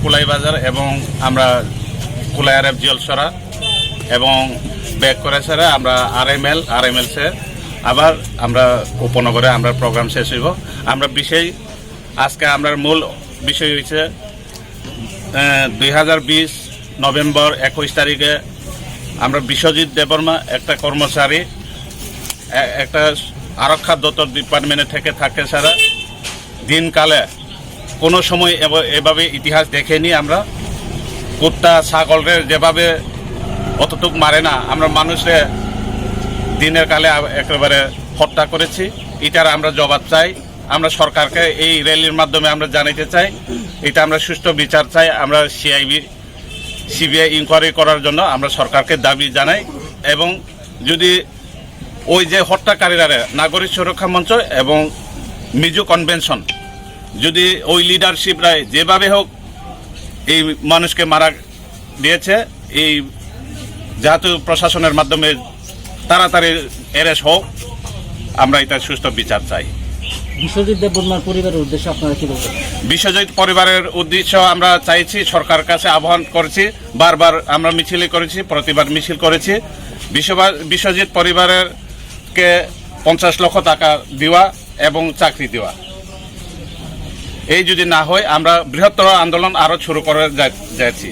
কুলাইবাজার এবং আমরা কুলাইয়ারেব জিয়লসরা এবং ব্যাক করে সেরা আমরা আরএমএল সে আবার আমরা উপনগরে আমরা প্রোগ্রাম শেষ হইব। আমরা আজকে আমরা মূল বিষয় হয়েছে 2020 নভেম্বর 21 তারিখে আমরা বিশ্বজিৎ দেববর্মা একটা কর্মচারী একটা আরক্ষা দপ্তর ডিপার্টমেন্টে থেকে থাকে সারা দিনকালে কোনো সময় এভাবে ইতিহাস দেখেনি। আমরা কুত্তা ছাগলরে যেভাবে অতটুক মারে না, আমরা মানুষে দিনের কালে একেবারে হত্যা করেছি। এটার আমরা জবাব চাই। আমরা সরকারকে এই র্যালির মাধ্যমে আমরা জানাতে চাই, এটা আমরা সুষ্ঠু বিচার চাই। আমরা সিবিআই ইনকোয়ারি করার জন্য আমরা সরকারকে দাবি জানাই। এবং যদি ওই যে হত্যাকারীরা নাগরিক সুরক্ষা মঞ্চ এবং মিজো কনভেনশন যদি ওই লিডারশিপরা যেভাবে হোক এই মানুষকে মারা দিয়েছে, এই জাতীয় প্রশাসনের মাধ্যমে তাড়াতাড়ি অ্যারেস্ট হোক, আমরা এটা সুষ্ঠু বিচার চাই। বিশ্বজিৎ দেববর্মার পরিবারের উদ্দেশ্যে আপনারা কি বলবেন? বিশ্বজিৎ পরিবারের উদ্দেশ্য আমরা চাইছি, সরকার কাছে আহ্বান করেছি, বারবার আমরা মিছিল করেছি, প্রতিবাদ মিছিল করেছি। বিশ্বজিৎ পরিবারেরকে 50 লক্ষ টাকা দেওয়া এবং চাকরি দেওয়া। এই যদি না হয় আমরা বৃহত্তর আন্দোলন আরো শুরু করে যাচ্ছি।